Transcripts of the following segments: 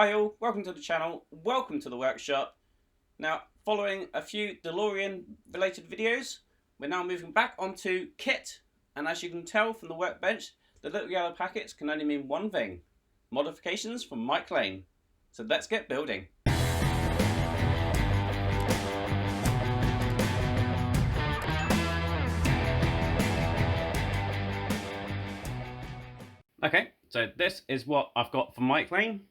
Hi all, welcome to the channel, welcome to the workshop. Now, following a few DeLorean related videos, we're now moving back onto KITT, and as you can tell from the workbench, the little yellow packets can only mean one thing: modifications from Mike Lane. So let's get building. Okay, so this is what I've got from Mike Lane.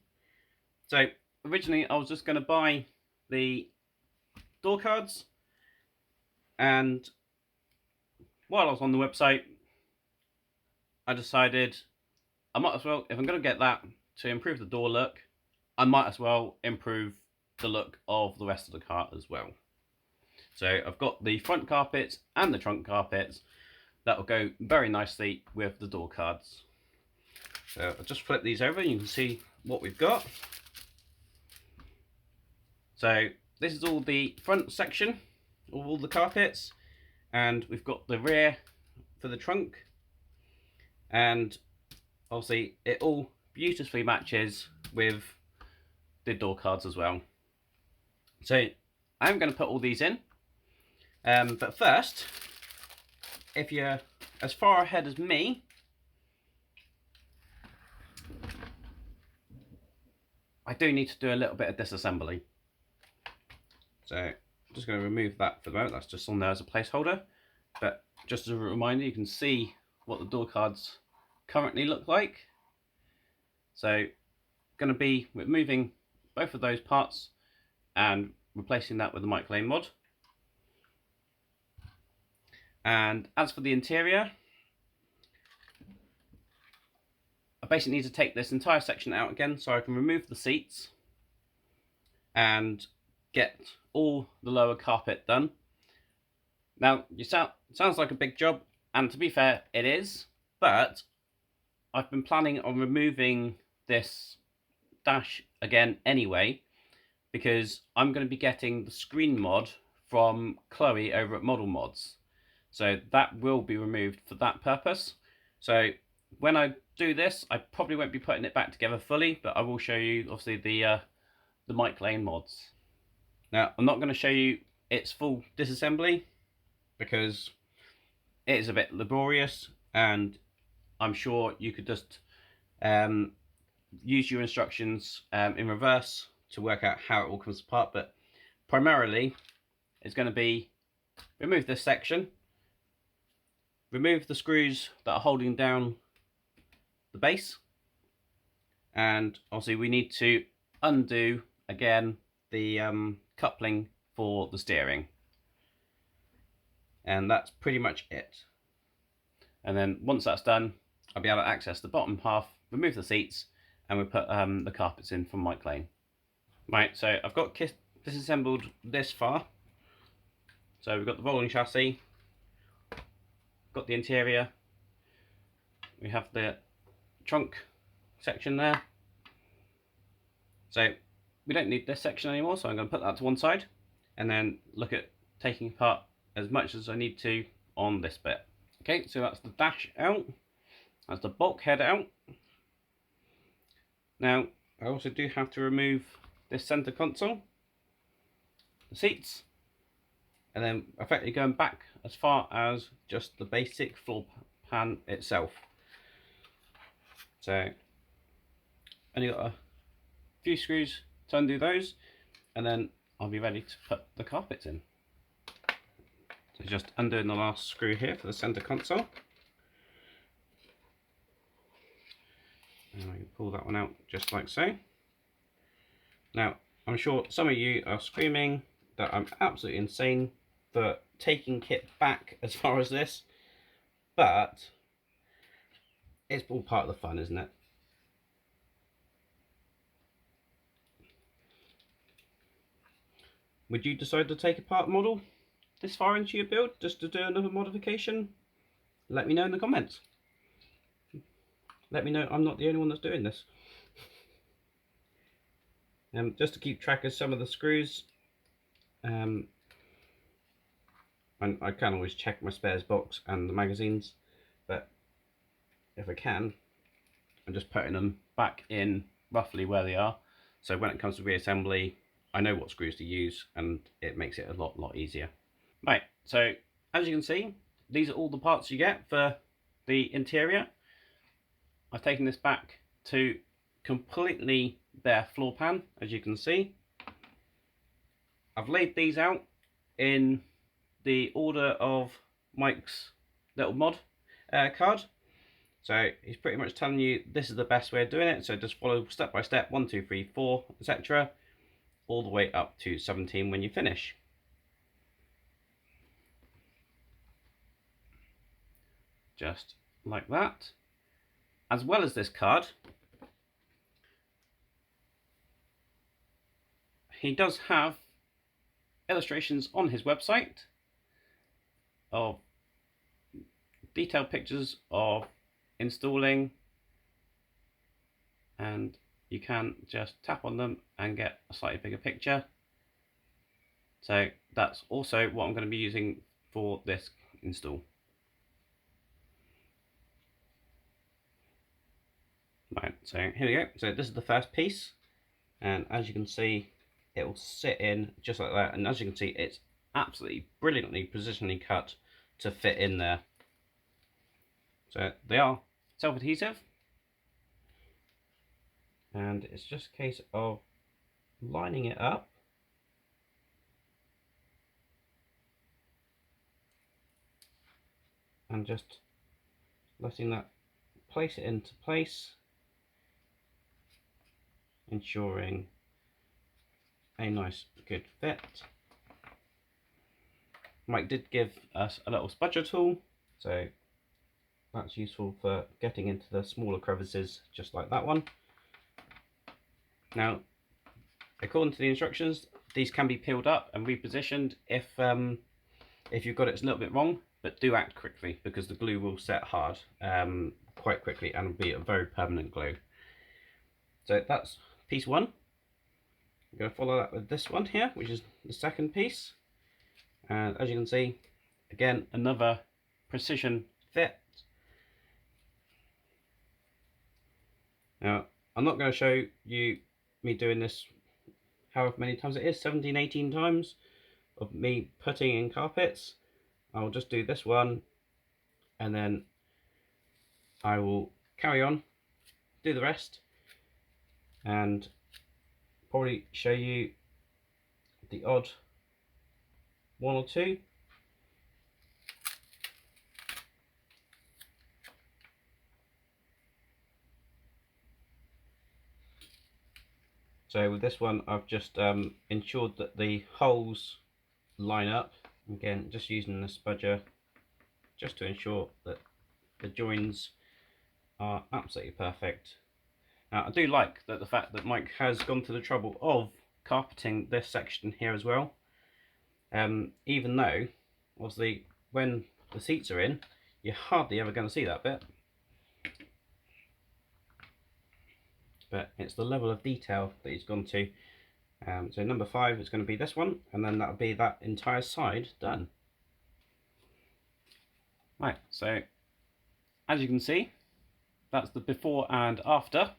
So originally I was just going to buy the door cards, and while I was on the website I decided I might as well, if I'm going to get that to improve the door look, I might as well improve the look of the rest of the car as well. So I've got the front carpets and the trunk carpets that will go very nicely with the door cards. So I'll just flip these over and you can see what we've got. So this is all the front section of all the carpets, and we've got the rear for the trunk, and obviously it all beautifully matches with the door cards as well. So I'm going to put all these in, but first, if you're as far ahead as me, I do need to do a little bit of disassembly. So I'm just going to remove that for the moment. That's just on there as a placeholder, but just as a reminder, you can see what the door cards currently look like. So going to be removing both of those parts and replacing that with the Mike Lane mod. And as for the interior, I basically need to take this entire section out again so I can remove the seats and get all the lower carpet done. Now, it sounds like a big job, and to be fair, it is, but I've been planning on removing this dash again anyway, because I'm going to be getting the screen mod from Chloe over at ModelModz. So that will be removed for that purpose. So when I do this, I probably won't be putting it back together fully, but I will show you obviously the Mike Lane mods. Now, I'm not going to show you its full disassembly because it is a bit laborious, and I'm sure you could just use your instructions in reverse to work out how it all comes apart. But primarily, it's going to be remove this section, remove the screws that are holding down the base, and obviously we need to undo again the coupling for the steering, and that's pretty much it. And then once that's done, I'll be able to access the bottom half, remove the seats, and we'll put the carpets in from Mike Lane. Right, so I've got disassembled this far. So we've got the rolling chassis, got the interior, we have the trunk section there. So we don't need this section anymore, so I'm going to put that to one side and then look at taking apart as much as I need to on this bit. Okay, so that's the dash out, that's the bulkhead out. Now I also do have to remove this center console, the seats, and then effectively going back as far as just the basic floor pan itself. So only got a few screws to undo those, and then I'll be ready to put the carpets in. So just undoing the last screw here for the center console. And I can pull that one out just like so. Now, I'm sure some of you are screaming that I'm absolutely insane for taking KITT back as far as this, but it's all part of the fun, isn't it? Would you decide to take apart a model this far into your build just to do another modification? Let me know in the comments. Let me know I'm not the only one that's doing this. Just to keep track of some of the screws, and I can always check my spares box and the magazines, but if I can, I'm just putting them back in roughly where they are. So when it comes to reassembly, I know what screws to use, and it makes it a lot easier. Right, so as you can see, these are all the parts you get for the interior. I've taken this back to completely bare floor pan, as you can see. I've laid these out in the order of Mike's little mod card. So he's pretty much telling you this is the best way of doing it. So just follow step by step, 1, 2, 3, 4, etc. all the way up to 17 when you finish. Just like that. As well as this card, he does have illustrations on his website of detailed pictures of installing, and you can just tap on them and get a slightly bigger picture. So that's also what I'm going to be using for this install. Right, so here we go. So this is the first piece, and as you can see, it will sit in just like that. And as you can see, it's absolutely brilliantly positionally cut to fit in there. So they are self-adhesive, and it's just a case of lining it up and just letting that place it into place, ensuring a nice good fit. Mike did give us a little spudger tool, so that's useful for getting into the smaller crevices just like that one. Now, according to the instructions, these can be peeled up and repositioned if you've got it a little bit wrong, but do act quickly because the glue will set hard quite quickly and will be a very permanent glue. So that's piece one. I'm going to follow that with this one here, which is the second piece. And as you can see, again, another precision fit. Now, I'm not going to show you me doing this however many times it is, 17, 18 times of me putting in carpets. I'll just do this one, and then I will carry on, do the rest, and probably show you the odd one or two. So with this one, I've just ensured that the holes line up. Again, just using the spudger just to ensure that the joins are absolutely perfect. Now, I do like that the fact that Mike has gone to the trouble of carpeting this section here as well. Even though, obviously, when the seats are in, you're hardly ever going to see that bit. But it's the level of detail that he's gone to. So number 5 is going to be this one, and then that'll be that entire side done. Right, so as you can see, that's the before and after.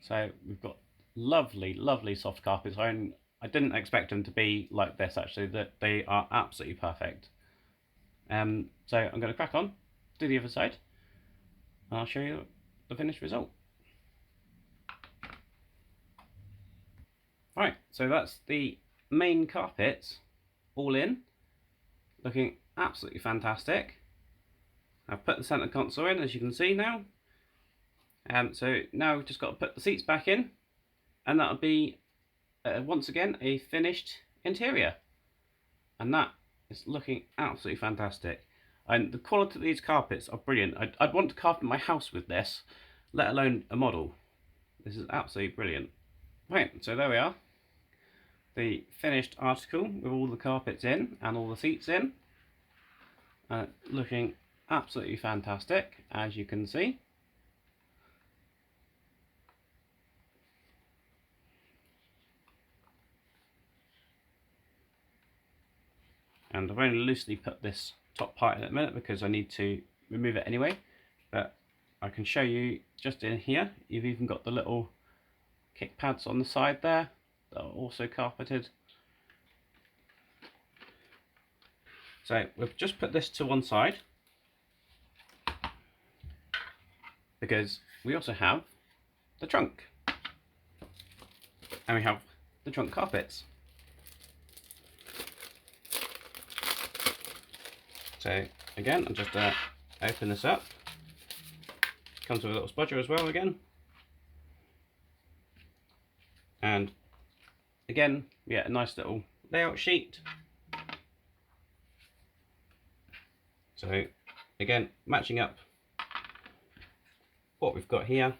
So we've got lovely soft carpets. I didn't expect them to be like this actually, that they are absolutely perfect. So I'm going to crack on, do the other side, and I'll show you the finished result. Right, so that's the main carpets all in, looking absolutely fantastic. I've put the centre console in, as you can see now. So now we've just got to put the seats back in, and that'll be once again a finished interior, and that is looking absolutely fantastic. And the quality of these carpets are brilliant. I'd want to carpet my house with this, let alone a model. This is absolutely brilliant. Right, so there we are, the finished article with all the carpets in and all the seats in, looking absolutely fantastic, as you can see. And I've only loosely put this top part in a minute because I need to remove it anyway, but I can show you just in here, you've even got the little kick pads on the side there that are also carpeted. So we've just put this to one side because we also have the trunk, and we have the trunk carpets. So again, I'll just open this up. Comes with a little spudger as well again. And again, yeah, a nice little layout sheet. So again, matching up what we've got here.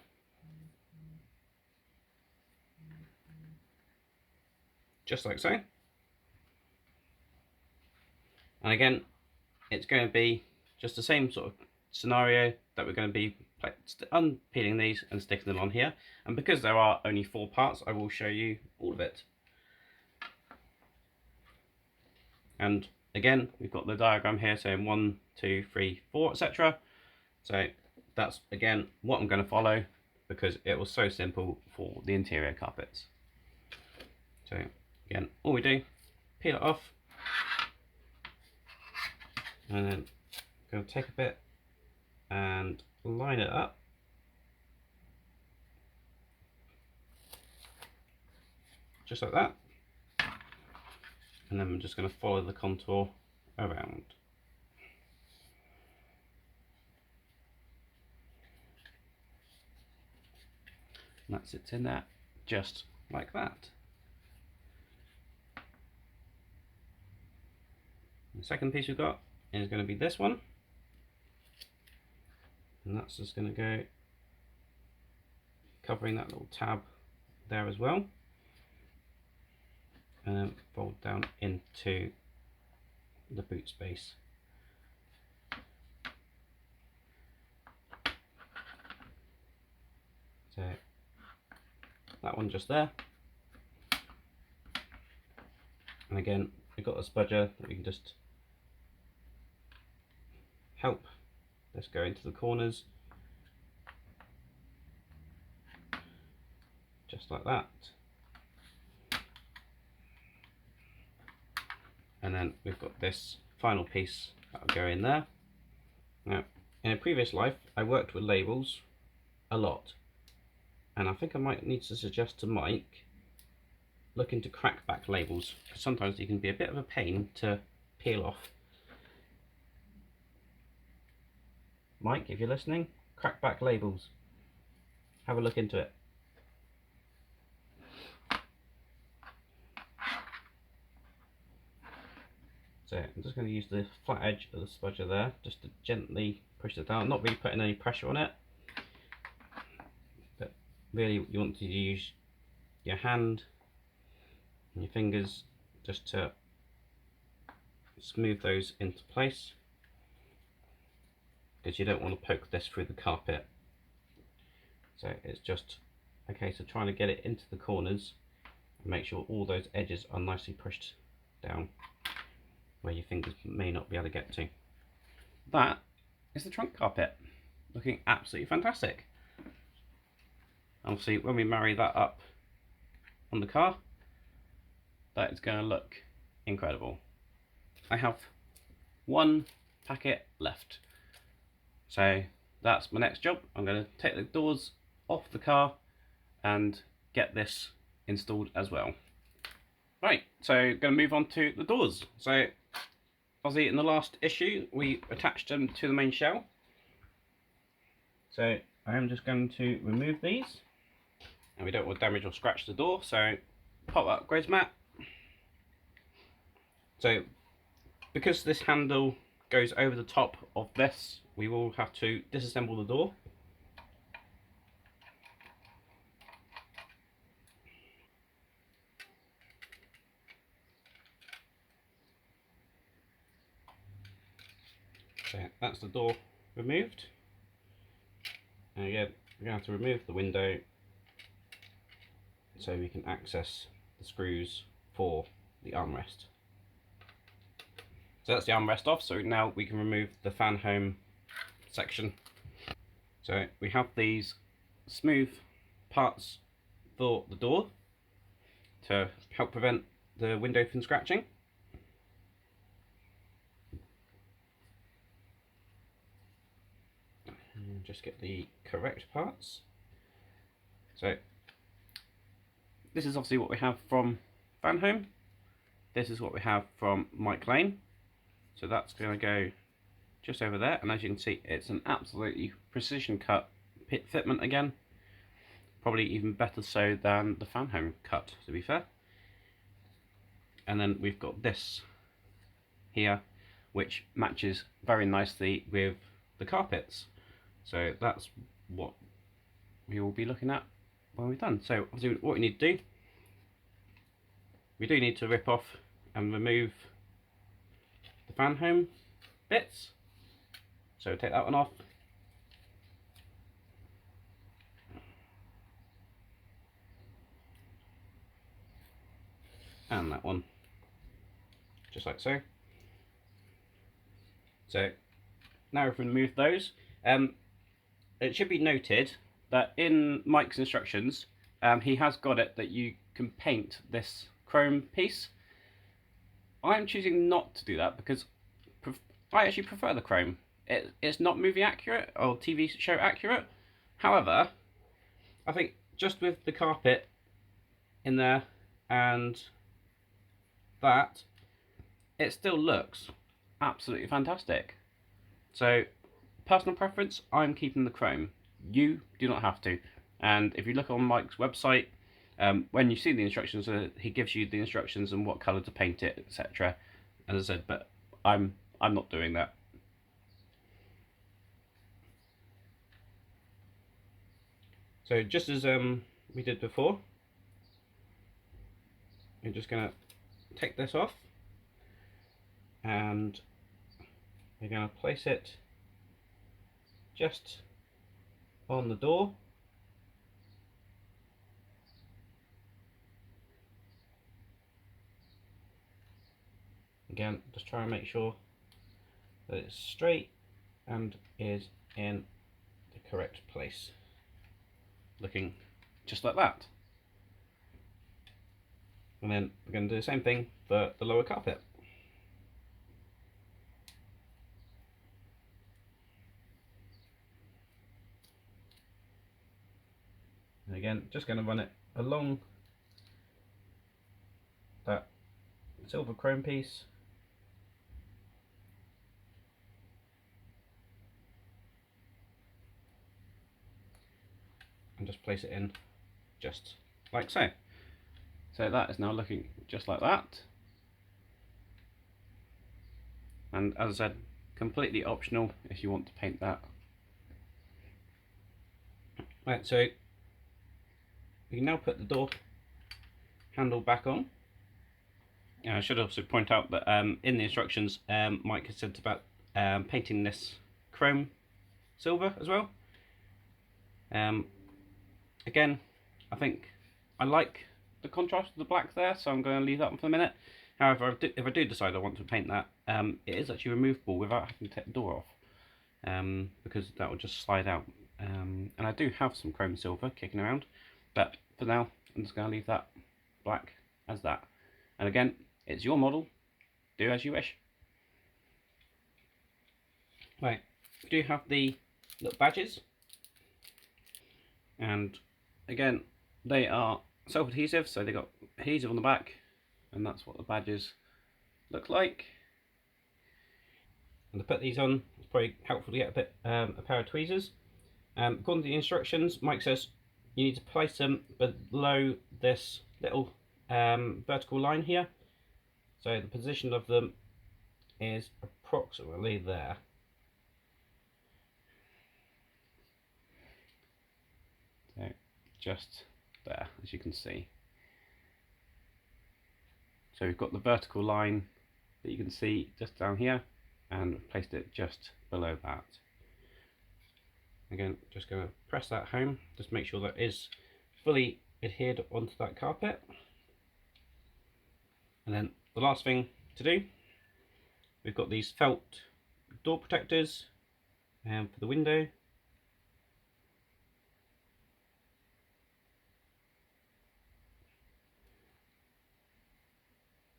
Just like so. And again, it's going to be just the same sort of scenario that we're going to be unpeeling these and sticking them on here. And because there are only 4 parts, I will show you all of it. And again, we've got the diagram here saying 1, 2, 3, 4, etc. So that's again what I'm going to follow because it was so simple for the interior carpets. So again, all we do, peel it off, and then going to take a bit and line it up. Just like that. And then I'm just going to follow the contour around. And that sits in there just like that. The second piece we've got is going to be this one. And that's just going to go covering that little tab there as well. And then fold down into the boot space. So that one just there. And again, we've got a spudger that we can just help this go into the corners. Just like that. And then we've got this final piece that will go in there. Now, in a previous life, I worked with labels a lot. And I think I might need to suggest to Mike, look into crackback labels, because sometimes they can be a bit of a pain to peel off. Mike, if you're listening, crackback labels. Have a look into it. So I'm just going to use the flat edge of the spudger there, just to gently push it down, not really putting any pressure on it. But really you want to use your hand and your fingers just to smooth those into place, because you don't want to poke this through the carpet. So it's just a case of trying to get it into the corners and make sure all those edges are nicely pushed down where your fingers may not be able to get to. That is the trunk carpet, looking absolutely fantastic. Obviously when we marry that up on the car, that is going to look incredible. I have one packet left, so that's my next job. I'm going to take the doors off the car and get this installed as well. Right, so going to move on to the doors. So obviously in the last issue we attached them to the main shell. So I am just going to remove these, and we don't want to damage or scratch the door, so Partwork Upgrades mat. So because this handle goes over the top of this, we will have to disassemble the door. So that's the door removed. And again, we're going to have to remove the window so we can access the screws for the armrest. So that's the armrest off, so now we can remove the fan home section. So we have these smooth parts for the door to help prevent the window from scratching. And just get the correct parts. So this is obviously what we have from FanHome. This is what we have from Mike Lane. So that's going to go just over there, and as you can see, it's an absolutely precision cut fitment again. Probably even better so than the FanHome cut, to be fair. And then we've got this here, which matches very nicely with the carpets. So that's what we will be looking at when we're done. So obviously what we need to do, we do need to rip off and remove the FanHome bits. So take that one off. And that one, just like so. So now we've removed those. It should be noted that in Mike's instructions, he has got it that you can paint this chrome piece. I'm choosing not to do that because I actually prefer the chrome. It's not movie accurate or TV show accurate. However, I think just with the carpet in there and that, it still looks absolutely fantastic. So personal preference, I'm keeping the chrome. You do not have to. And if you look on Mike's website, when you see the instructions, he gives you the instructions and what colour to paint it, etc. As I said, but I'm not doing that. So just as we did before, we're just going to take this off and we're going to place it just on the door. Again, just try and make sure that it's straight and is in the correct place, looking just like that. And then we're going to do the same thing for the lower carpet. And again, just going to run it along that silver chrome piece. And just place it in just like so. So that is now looking just like that. And as I said, completely optional if you want to paint that. Right, so we can now put the door handle back on. I should also point out that in the instructions, Mike has said about painting this chrome silver as well. Again, I think I like the contrast of the black there, so I'm going to leave that one for a minute. However, if I do decide I want to paint that, it is actually removable without having to take the door off, because that will just slide out. And I do have some chrome silver kicking around, but for now I'm just going to leave that black as that. And again, it's your model, do as you wish. Right, we do have the little badges, and again, they are self-adhesive, so they've got adhesive on the back, and that's what the badges look like. And to put these on, it's probably helpful to get a pair of tweezers. According to the instructions, Mike says you need to place them below this little vertical line here. So the position of them is approximately there. So just there, as you can see. So we've got the vertical line that you can see just down here, and placed it just below that. Again, just going to press that home, just make sure that is fully adhered onto that carpet. And then the last thing to do, we've got these felt door protectors for the window.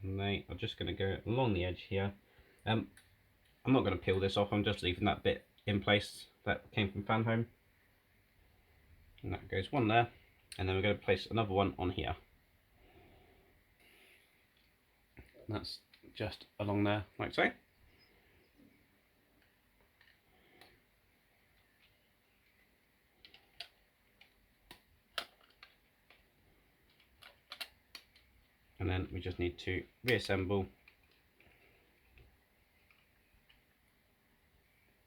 and they are just going to go along the edge here. I'm not going to peel this off, I'm just leaving that bit in place that came from FanHome. And that goes one there, and then we're going to place another one on here. That's just along there, like so. And then we just need to reassemble.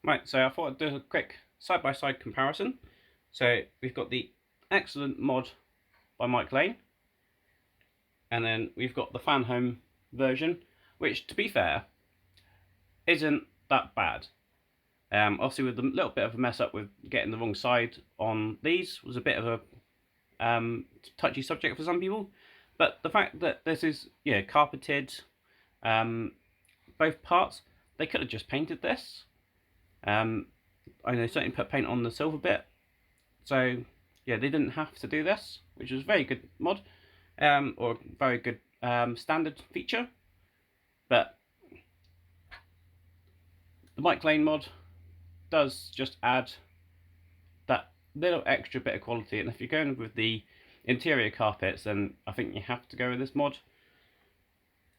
Right, so I thought I'd do a quick side-by-side comparison. So we've got the Excellent mod by Mike Lane, and then we've got the FanHome version, which, to be fair, isn't that bad. Obviously, with a little bit of a mess up with getting the wrong side on these was a bit of a touchy subject for some people. But the fact that this is carpeted, both parts, they could have just painted this. I know certainly put paint on the silver bit, so yeah, they didn't have to do this, which was a very good mod, or very good standard feature. But the Mike Lane mod does just add that little extra bit of quality, and if you're going with the interior carpets, then I think you have to go with this mod.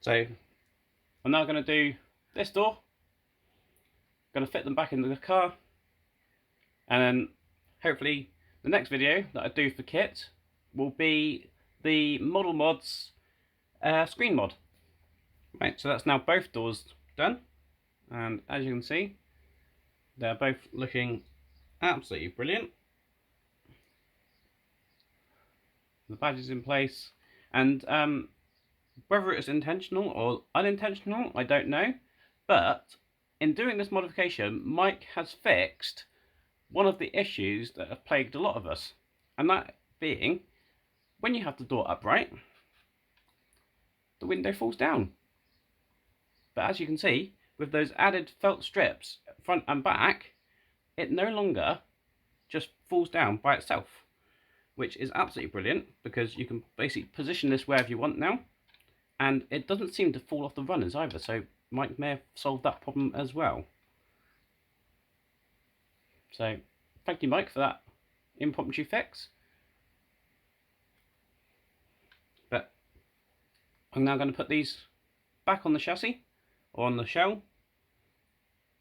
So I'm now going to do this door, going to fit them back into the car, and then hopefully the next video that I do for KITT will be the ModelModz screen mod. Right, so that's now both doors done, and as you can see, they're both looking absolutely brilliant. The badge is in place, and whether it's intentional or unintentional, I don't know, but in doing this modification, Mike has fixed one of the issues that have plagued a lot of us, and that being when you have the door upright, the window falls down. But as you can see, with those added felt strips front and back, it no longer just falls down by itself, which is absolutely brilliant because you can basically position this wherever you want now, and it doesn't seem to fall off the runners either, so Mike may have solved that problem as well. So thank you, Mike, for that impromptu fix. But I'm now going to put these back on the chassis, or on the shell,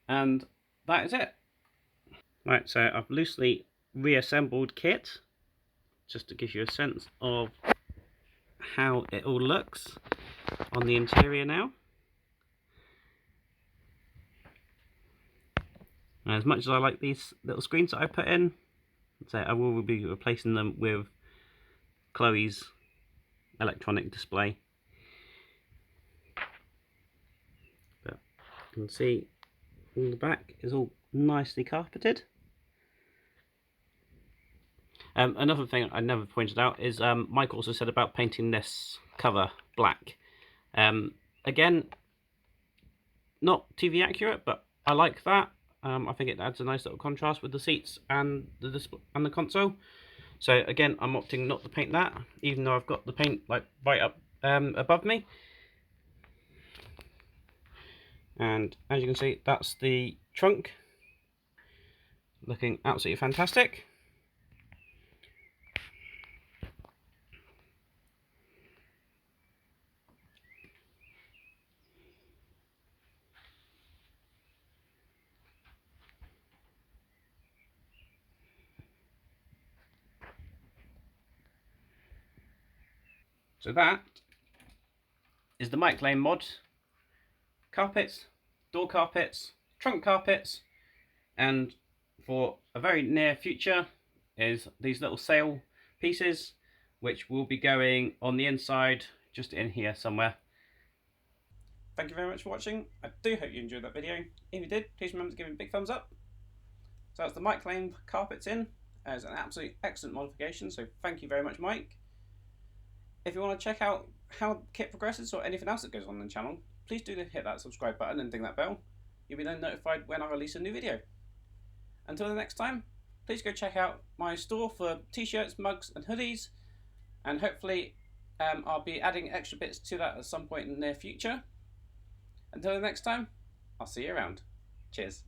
and that is it. Right, so I've loosely reassembled KITT, just to give you a sense of how it all looks on the interior now. And as much as I like these little screens that I put in, so I will be replacing them with Chloe's electronic display. But you can see on the back is all nicely carpeted. Another thing I never pointed out is Mike also said about painting this cover black. Again, not TV accurate, but I like that. I think it adds a nice little contrast with the seats and the display and the console. So again, I'm opting not to paint that, even though I've got the paint like right up above me. And as you can see, that's the trunk, looking absolutely fantastic. So that is the Mike Lane mod carpets, door carpets, trunk carpets, and for a very near future is these little sail pieces, which will be going on the inside, just in here somewhere. Thank you very much for watching. I do hope you enjoyed that video. If you did, please remember to give it a big thumbs up. So that's the Mike Lane carpets in, as an absolute excellent modification, so thank you very much, Mike. If you want to check out how KITT progresses or anything else that goes on the channel, please do hit that subscribe button and ding that bell. You'll be then notified when I release a new video. Until the next time, please go check out my store for t-shirts, mugs and hoodies, and hopefully I'll be adding extra bits to that at some point in the near future. Until the next time, I'll see you around. Cheers.